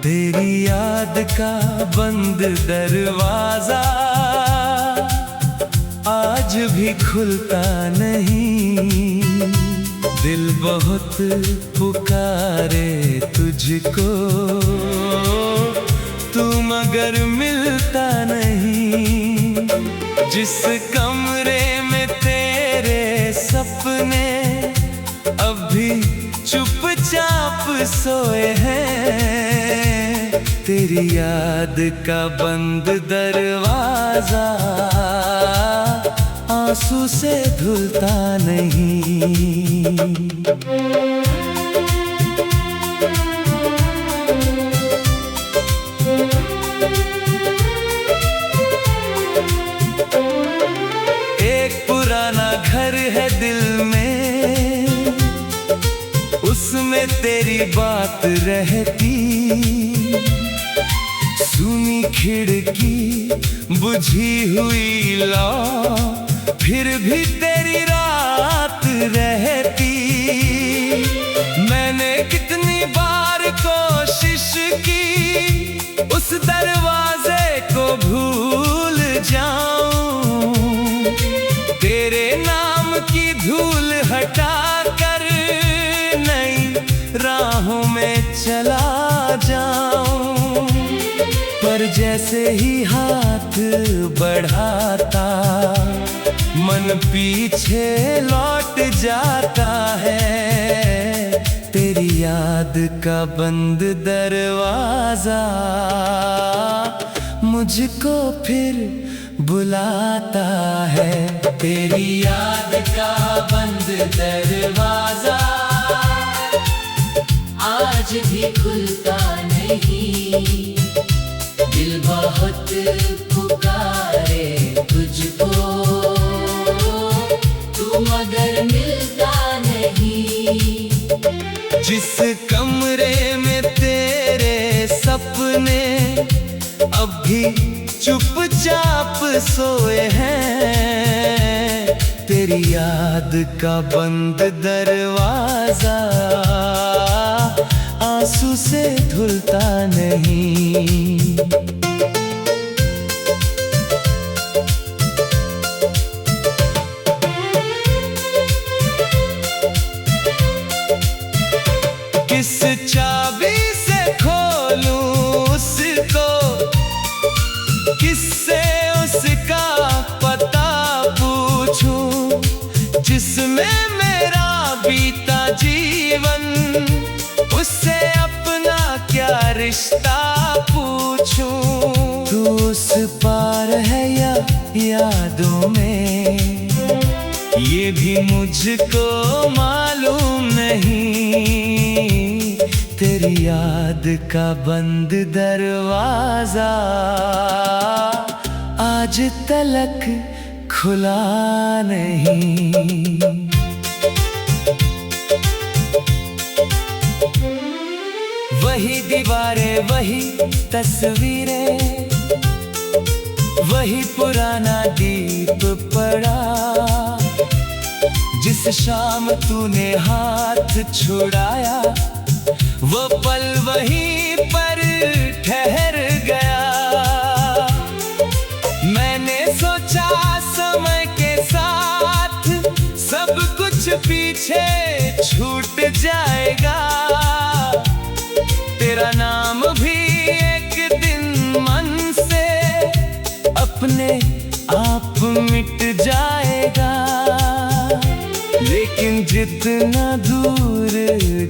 तेरी याद का बंद दरवाजा आज भी खुलता नहीं। दिल बहुत पुकारे तुझको, तू मगर मिलता नहीं। जिस कमरे में तेरे सपने अब भी चुपचाप सोए हैं, तेरी याद का बंद दरवाजा आंसू से धुलता नहीं। एक पुराना घर है दिल में, उसमें तेरी बात रहती। सुनी खिड़की बुझी हुई लौ, फिर भी तेरी रात रहती। मैंने कितनी बार कोशिश की उस दरवाजे को भूल जाऊं, तेरे नाम की धूल हटा कर नई राहों में चला जाऊं। पर जैसे ही हाथ बढ़ाता मन पीछे लौट जाता है, तेरी याद का बंद दरवाजा मुझको फिर बुलाता है। तेरी याद का बंद दरवाजा आज भी खुलता नहीं। दिल बहुत पुकारे तुझको, तू मगर मिलता नहीं। जिस कमरे में तेरे सपने अब भी चुपचाप सोए हैं, तेरी याद का बंद दरवाजा आंसू से धुलता नहीं। किस चाबी से खोलूं उसको, किससे उसका पता पूछूं, जिसमें मेरा बीता जीवन, उससे अपना क्या रिश्ता पूछूं। तू उस पार है या यादों में, ये भी मुझको मालूम नहीं। तेरी याद का बंद दरवाजा आज तलक खुला नहीं। वही दीवारें, वही तस्वीरें, वही पुराना दीप पड़ा। जिस शाम तूने हाथ छुड़ाया, वो पल वहीं पर ठहर गया। मैंने सोचा समय के साथ सब कुछ पीछे छूट जाएगा, तेरा नाम भी एक दिन मन से अपने आप मिट जाएगा। लेकिन जितना दूर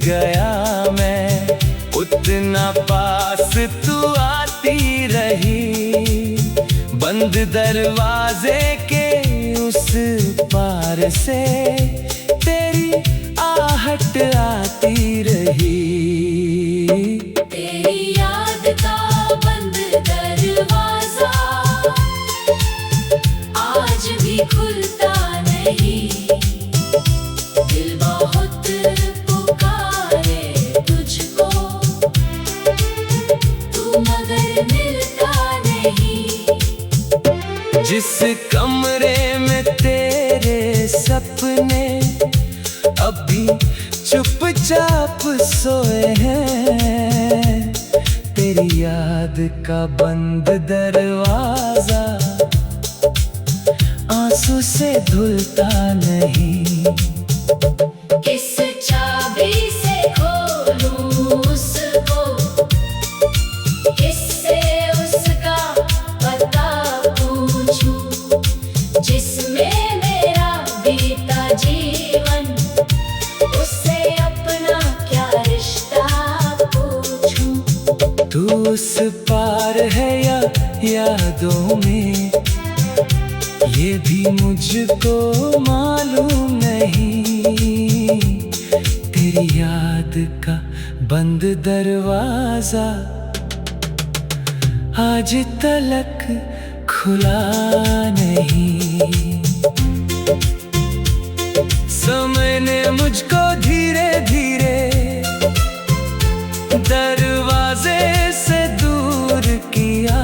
गया मैं, उतना पास तू आती रही। बंद दरवाजे के उस पार से तेरी आहट आती रही। तेरी याद का बंद दरवाजा आज भी खुलता नहीं। दिल बहुत पुकारे तुझको, तू मगर मिलता नहीं। जिस कमरे में तेरे सपने अब भी चुपचाप सोए हैं, याद का बंद दरवाजा आंसू से धुलता नहीं। किस चाबी से खोलूं उसको, किससे उसका पता पूछूं, जिसमें मेरा बीता जीवन, उससे अपना क्या रिश्ता पूछूं। तू उस पार है या यादों में, ये भी मुझको मालूम नहीं। तेरी याद का बंद दरवाजा आज तलक खुला नहीं। समय ने मुझको धीरे धीरे दरवाजे से दूर किया।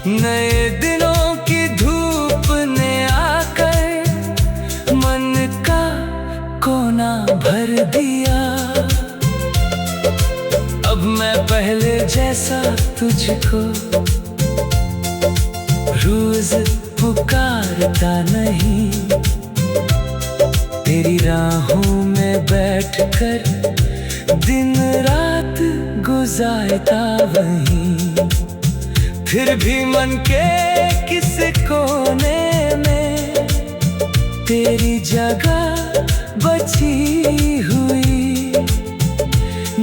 नए दिनों की धूप ने आकर मन का कोना भर दिया। अब मैं पहले जैसा तुझको रोज पुकारता नहीं। तेरी राहों में बैठकर दिन रात गुजारता वहीं। फिर भी मन के किस कोने में तेरी जगह बची हुई।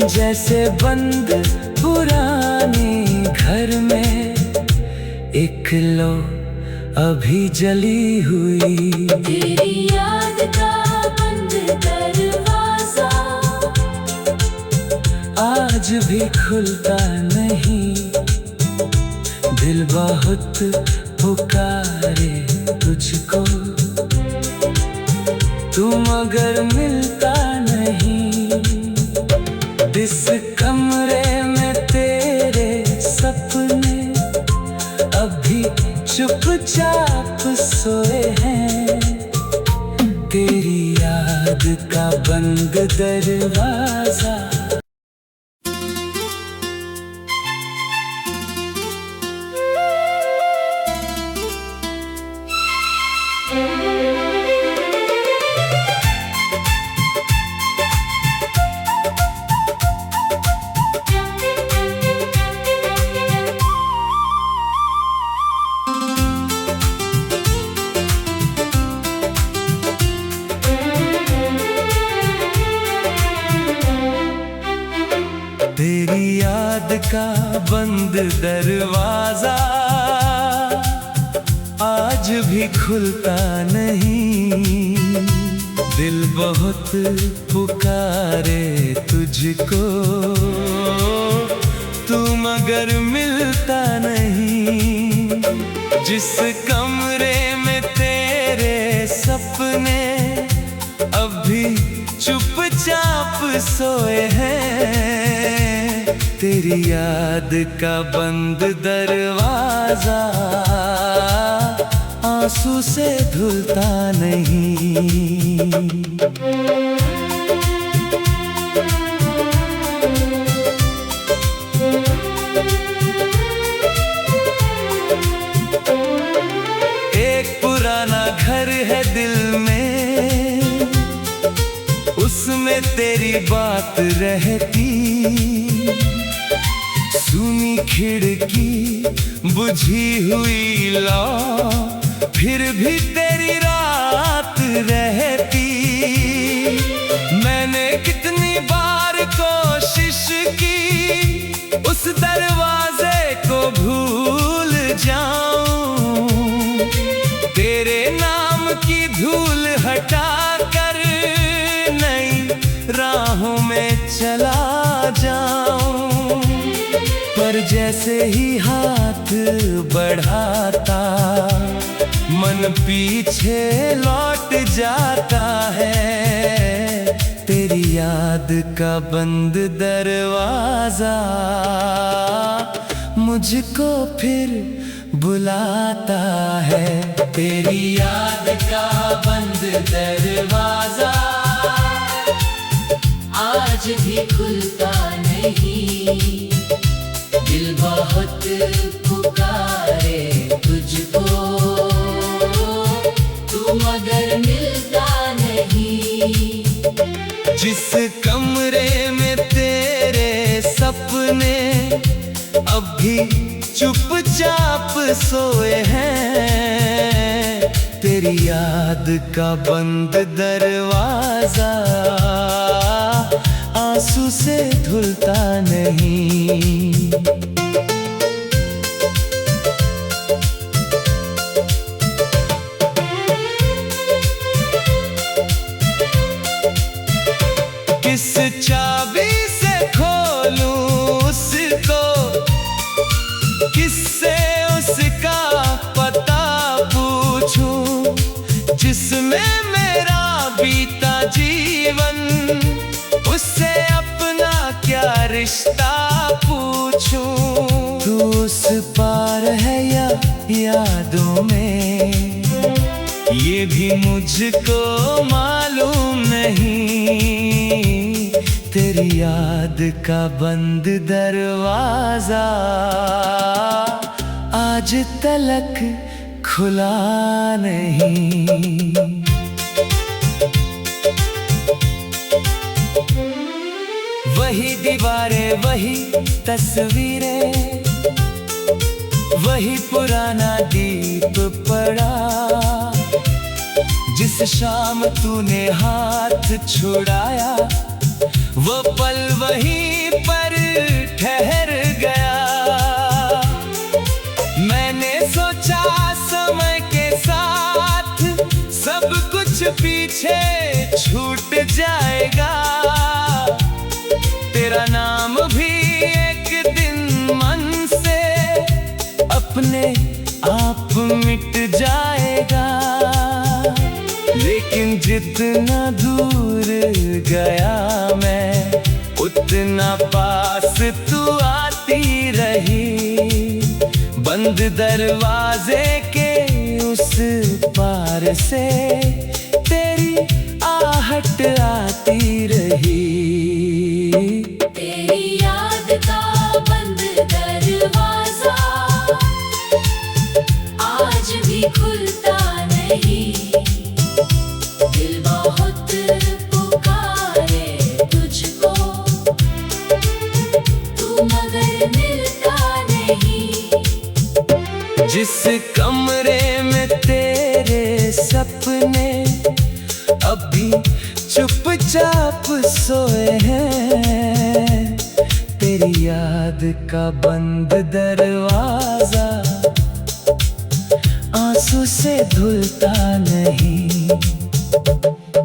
जैसे बंद पुराने घर में एक लो अभी जली हुई। तेरी याद का बंद दरवाजा आज भी खुलता नहीं। दिल बहुत पुकारे तुझको, तू मगर मिलता नहीं। इस कमरे में तेरे सपने अभी चुपचाप सोए हैं। तेरी याद का बंद दरवाजा तेरी याद का बंद दरवाजा आज भी खुलता नहीं। दिल बहुत पुकारे तुझको, तू मगर मिलता नहीं। जिस कमरे में तेरे सपने अभी चुपचाप सोए हैं। तेरी याद का बंद दरवाजा आंसू से धुलता नहीं। एक पुराना घर है दिल में, उसमें तेरी बात रहती। सुनी खिड़की बुझी हुई लौ, फिर भी तेरी रात रहती। मैंने कितनी बार कोशिश की उस दरवाजे को भूल जाऊं। तेरे नाम की धूल हटाकर नई राहों में चला जाऊं। पर जैसे ही हाथ बढ़ाता मन पीछे लौट जाता है। तेरी याद का बंद दरवाजा मुझको फिर बुलाता है। तेरी याद का बंद दरवाजा आज भी खुलता नहीं। पुकारे तुझको, तू मगर मिलता नहीं। जिस कमरे में तेरे सपने अब भी चुपचाप सोए हैं, तेरी याद का बंद दरवाजा आंसू से धुलता नहीं। किस चाबी से खोलूं उसको, किससे उसका पता पूछूं, जिसमें मेरा बीता जीवन, उससे अपना क्या रिश्ता पूछूं। तू उस पार है या यादों में, ये भी मुझको मालूम नहीं। तेरी याद का बंद दरवाजा आज तलक खुला नहीं। वही दीवारें, वही तस्वीरें, वही पुराना दीप पड़ा, जिस शाम तूने हाथ छुड़ाया, वो पल वहीं पर ठहर गया। मैंने सोचा समय के साथ सब कुछ पीछे छूट जाएगा, तेरा नाम भी एक दिन मन से अपने आप मिट जाएगा। लेकिन जितना दूर गया मैं, उतना पास तू आती रही। बंद दरवाजे के उस पार से तेरी आहट आती रही। तेरी याद का बंद दरवाजा आज भी खुलता नहीं। दिल बहुत पुकारे तुझको, तू मगर मिलता नहीं। जिस कमरे में तेरे सपने अब भी चुपचाप सोए हैं, तेरी याद का बंद दरवाजा आंसू से धुलता नहीं।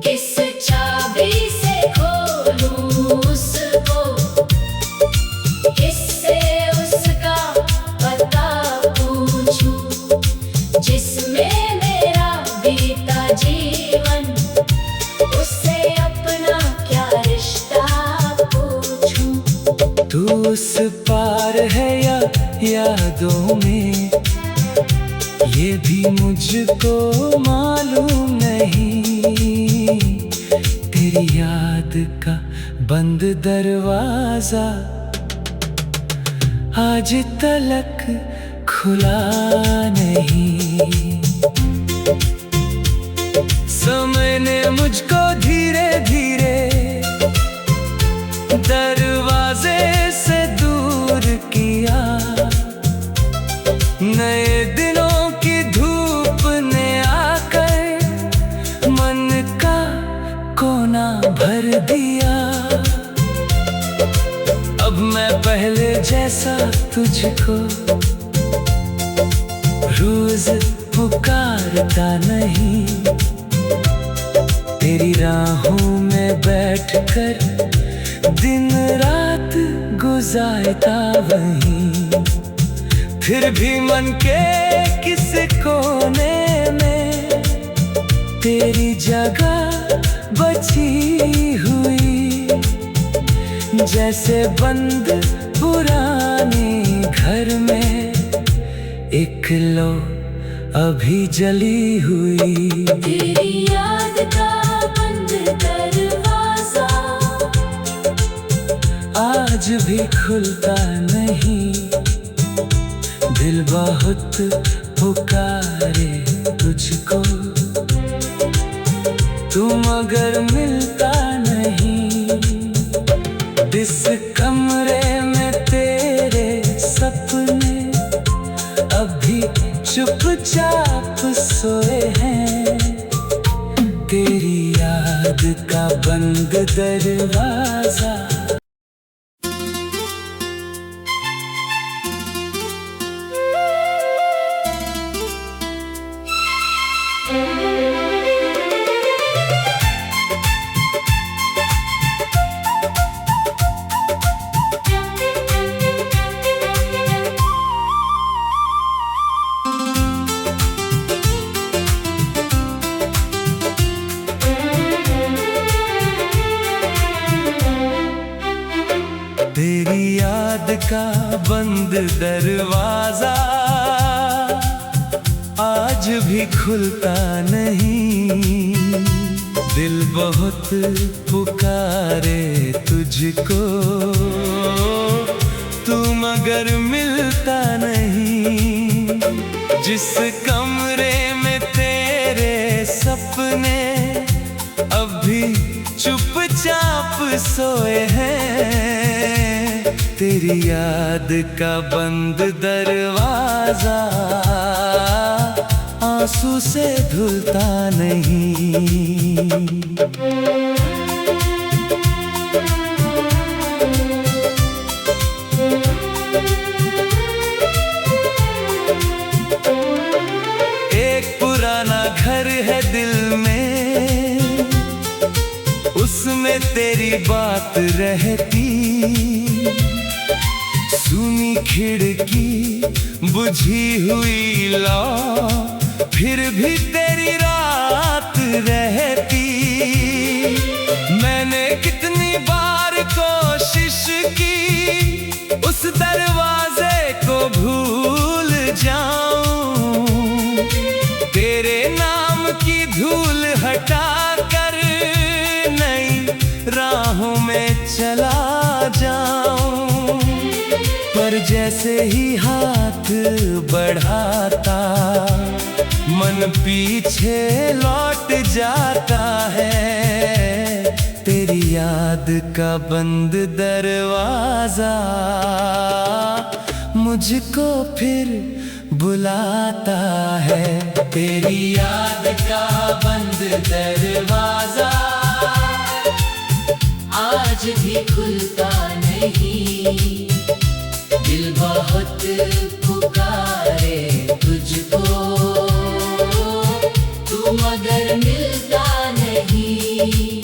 किस चाबी से खोलूं उसको, किससे उसका पता पूछूं, जिसमें मेरा बीता जीवन, उससे अपना क्या रिश्ता पूछूं। तू उस पार है या यादों में, ये भी मुझको मालूम नहीं। तेरी याद का बंद दरवाजा आज तलक खुला नहीं। समय ने मुझको धीरे धीरे दरवाजे से दूर किया। नए दिनों की धूप ने आकर मन का कोना भर दिया। अब मैं पहले जैसा तुझको रोज पुकारता नहीं। तेरी राहों में बैठकर दिन रात गुजारता वहीं। फिर भी मन के किस कोने में तेरी जगह बची हुई। जैसे बंद पुराने घर में एक लो अभी जली हुई। तेरी याद का बंद दरवाजा आज भी खुलता नहीं। दिल बहुत पुकारे तुझको, तू मगर मिलता नहीं। इस कमरे में तेरे सपने अभी चुपचाप सोए हैं। तेरी याद का बंद दरवाजा। तेरी याद का बंद दरवाजा आज भी खुलता नहीं। दिल बहुत पुकारे तुझको, तू मगर मिलता नहीं। जिस कमरे में तेरे सपने अभी चुपचाप सोए हैं। तेरी याद का बंद दरवाजा आंसू से धुलता नहीं। एक पुराना घर है दिल में, उसमें तेरी बात रहती। सुनी खिड़की बुझी हुई लौ, फिर भी तेरी रात रहती। मैंने कितनी बार कोशिश की उस दरवाजे को भूल जाऊं, तेरे नाम की धूल हटा कर नई राहों में चला जाऊं। पर जैसे ही हाथ बढ़ाता मन पीछे लौट जाता है। तेरी याद का बंद दरवाजा मुझको फिर बुलाता है। तेरी याद का बंद दरवाजा आज भी खुलता नहीं। दिल बहुत पुकारे तुझको, तू मगर मिलता नहीं।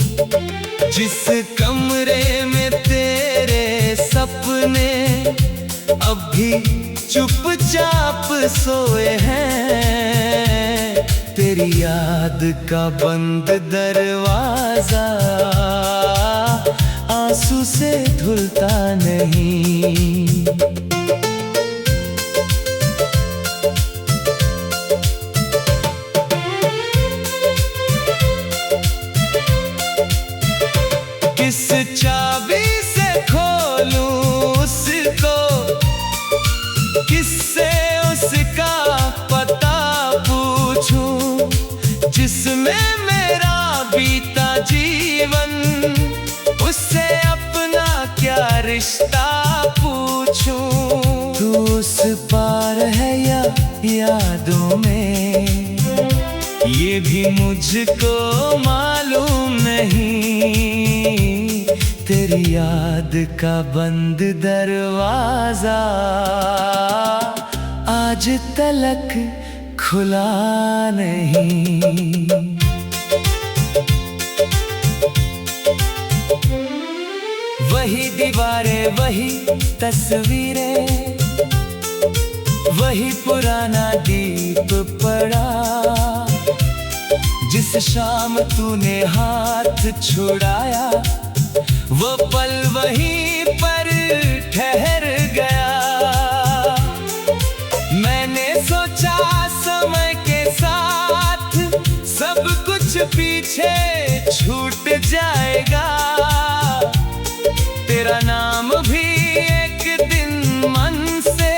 जिस कमरे में तेरे सपने अभी चुपचाप सोए हैं। तेरी याद का बंद दरवाजा आंसू से धुलता नहीं। किस चाबी से खोलूं उसको, किससे उसका पता पूछूं। जिसमें मेरा बीता जीवन, उससे अपना क्या रिश्ता पूछूं। तू उस पार है या यादों में, ये भी मुझको मालूम नहीं। तेरी याद का बंद दरवाजा आज तलक खुला नहीं। वही दीवारें, वही तस्वीरें, वही पुराना दीप पड़ा। जिस शाम तूने हाथ छुड़ाया, वो पल वहीं पर ठहर गया। मैंने सोचा समय के साथ सब कुछ पीछे छूट जाएगा। तेरा नाम भी एक दिन मन से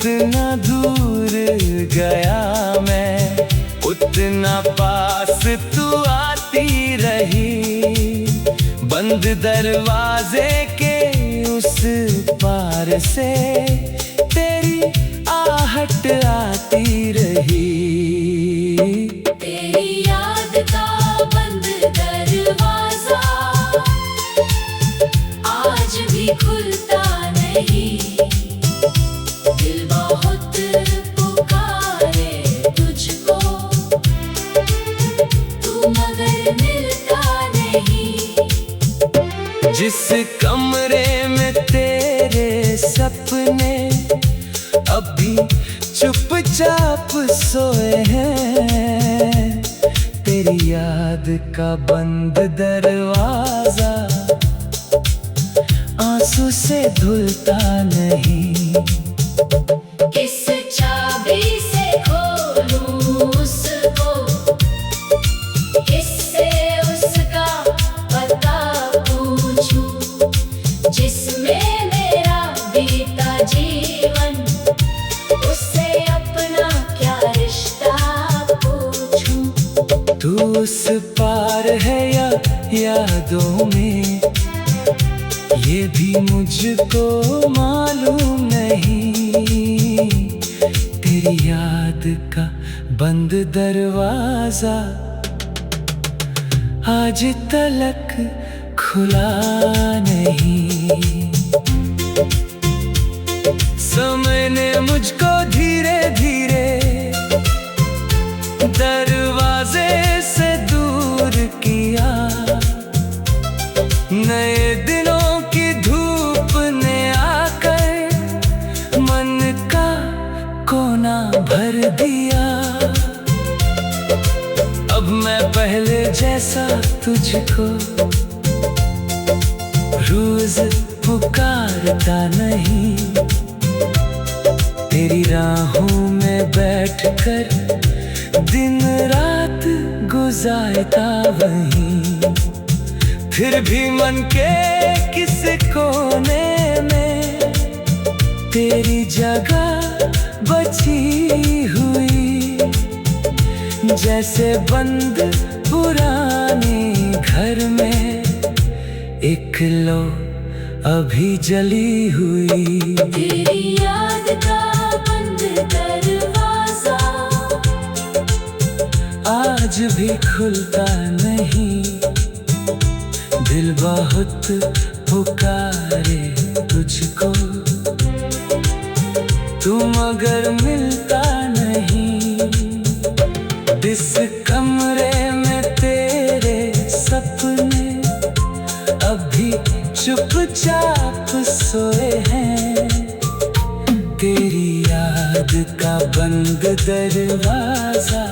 जितना दूर गया मैं, उतना पास तू आती रही। बंद दरवाजे के उस पार से तेरी आहट आती रही। तेरी याद का बंद दरवाजा आज भी खुलता नहीं। दिल बहुत पुकारे तुझको, तू मगर मिलता नहीं। जिस कमरे में तेरे सपने अभी चुपचाप सोए हैं, तेरी याद का बंद दरवाजा आंसू से धुलता नहीं। किस चाबी से खोलूं उसको, किससे उसका पता पूछूं, जिसमें मेरा बीता जीवन, उससे अपना क्या रिश्ता पूछूं। तू उस पार है या यादों में, ये भी मुझको मालूम नहीं। तेरी याद का बंद दरवाजा आज तलक खुला नहीं। समय ने मुझको धीरे धीरे दरवाजे से दूर किया। नए दिनों की धूप ने आकर मन का कोना भर दिया। अब मैं पहले जैसा तुझको रोज पुकारता नहीं। तेरी राहों में बैठकर दिन रात गुजारता वहीं। फिर भी मन के किस कोने में तेरी जगह बची हुई। जैसे बंद पुराने घर में एक लो अभी जली हुई। तेरी याद का बंद दरवाजा आज भी खुलता नहीं। दिल बहुत पुकारे तुझको, तू मगर मिलता नहीं। इस कमरे में तेरे सपने अभी चुपचाप सोए हैं। तेरी याद का बंद दरवाजा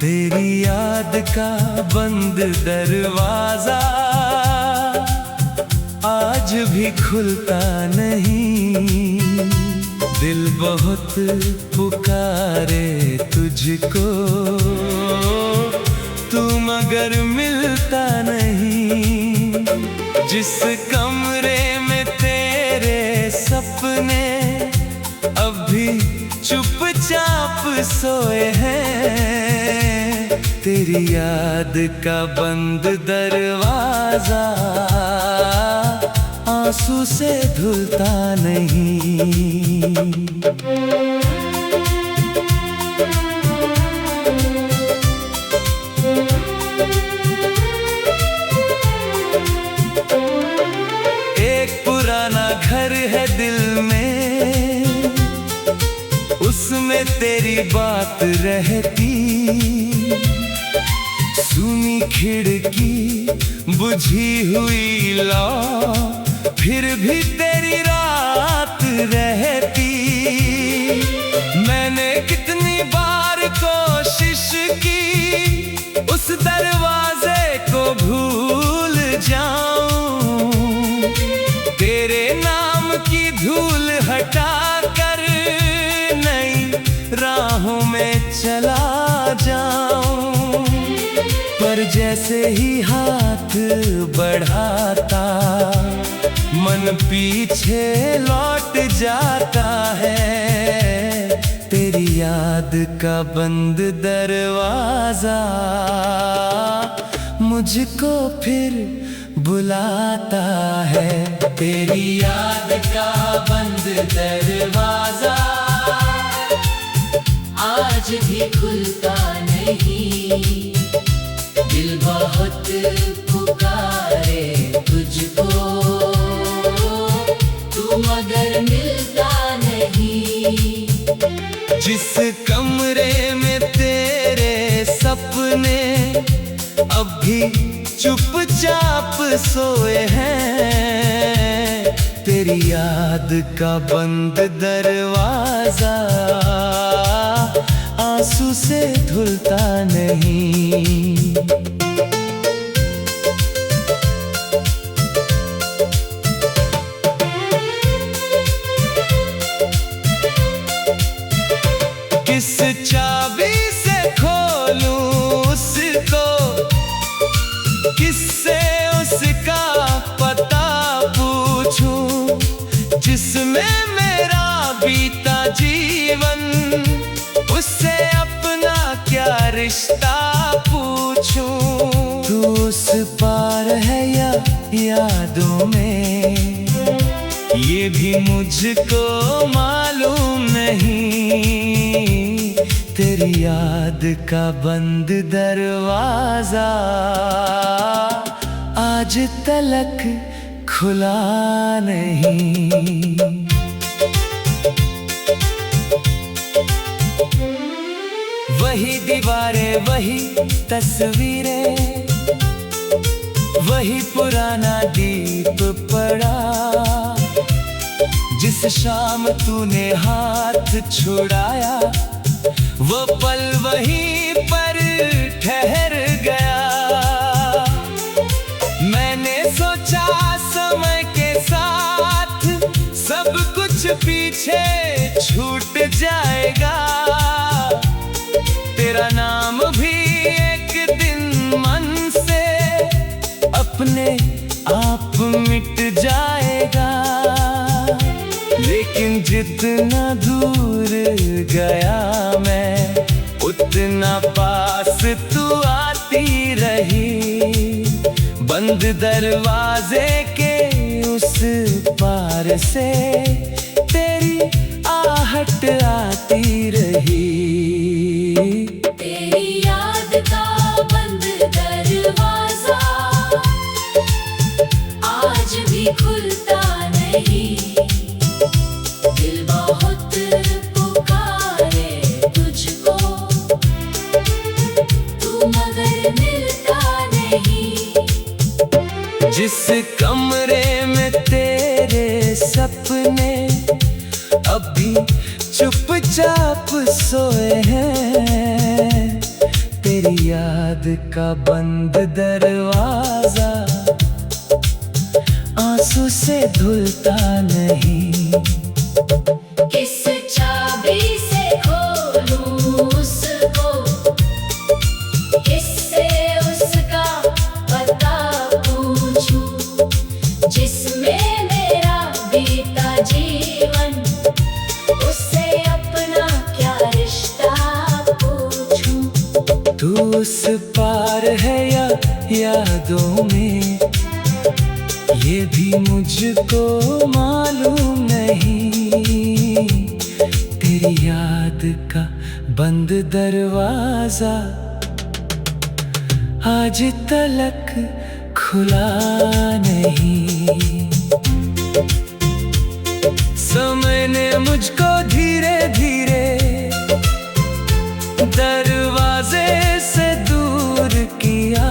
तेरी याद का बंद दरवाजा आज भी खुलता नहीं। दिल बहुत पुकारे तुझको, तू मगर मिलता नहीं। जिस कमरे में तेरे सपने अभी चुपचाप सोए हैं। तेरी याद का बंद दरवाजा आंसू से धुलता नहीं। एक पुराना घर है दिल में, उसमें तेरी बात रहती। सुनी खिड़की बुझी हुई लौ फिर भी तेरी रात रहती। मैंने कितनी बार कोशिश की उस दरवाजे को भूल जाऊं, तेरे नाम की धूल हटा कर नई राहों में चला जाऊं। पर जैसे ही हाथ बढ़ाता मन पीछे लौट जाता है, तेरी याद का बंद दरवाजा मुझको फिर बुलाता है। तेरी याद का बंद दरवाजा आज भी खुलता नहीं। दिल बहुत पुकारे तुझको, तू मगर मिलता नहीं। जिस कमरे में तेरे सपने अब भी चुपचाप सोए हैं, तेरी याद का बंद दरवाजा आंसू से धुलता नहीं। किस चाबी से खोलूं उसको, किससे उसका पता पूछूं, जिसमें मेरा बीता जीवन, उससे अपना क्या रिश्ता पूछूं। तू उस पार है या यादों में, ये भी मुझको मालूम नहीं। तेरी याद का बंद दरवाजा आज तलक खुला नहीं। वही दीवारें, वही तस्वीरें, वही पुराना दीप पड़ा, जिस शाम तूने हाथ छुड़ाया वो पल वहीं पर ठहर गया। मैंने सोचा समय के साथ सब कुछ पीछे छूट जाएगा, तेरा नाम भी एक दिन मन से अपने आप मिट जाएगा। लेकिन जितना दूर गया मैं, उतना पास तू आती रही। बंद दरवाजे के उस पार से तेरी आहट आती रही। तेरी याद का बंद दरवाजा आज भी खुलता नहीं। दिल बहुत पुकारे तुझको, तू मगर मिलता नहीं। जिस कमरे में तेरे सपने अब भी चुपचाप सोए हैं, तेरी याद का बंद दरवाजा आंसू से धुलता नहीं। किस चाबी से खोलूं उसको, किससे उसका पता पूछूं, जिसमें मेरा बीता जीवन, उससे अपना क्या रिश्ता पूछूं। तू उस पार है या यादों में, ये भी मुझको मालूम नहीं। तेरी याद का बंद दरवाजा आज तलक खुला नहीं। समय ने मुझको धीरे धीरे दरवाजे से दूर किया।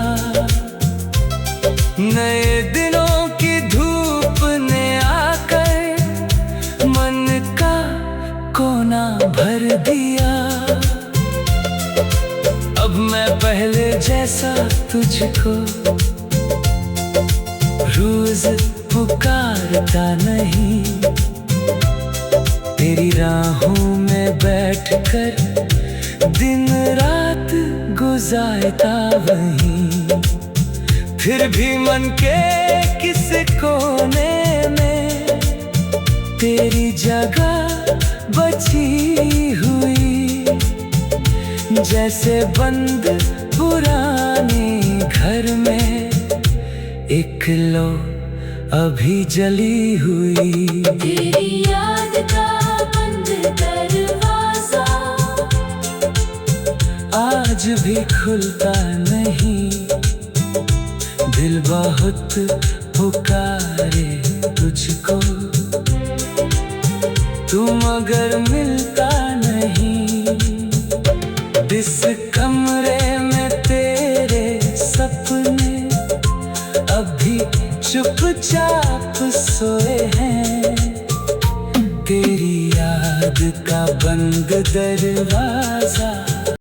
नए दिनों की धूप ने जैसा तुझको रोज पुकारता नहीं, तेरी राहों में बैठकर दिन रात गुजारता वहीं। फिर भी मन के किस कोने में तेरी जगह बची हुई, जैसे बंद पुराने घर में एक लो अभी जली हुई। तेरी याद का बंद दरवाजा आज भी खुलता नहीं, दिल बहुत पुकारे तुझको, तू मगर मिलता नहीं। इस कमरे में तेरे सपने अभी चुपचाप सोए हैं, तेरी याद का बंद दरवाजा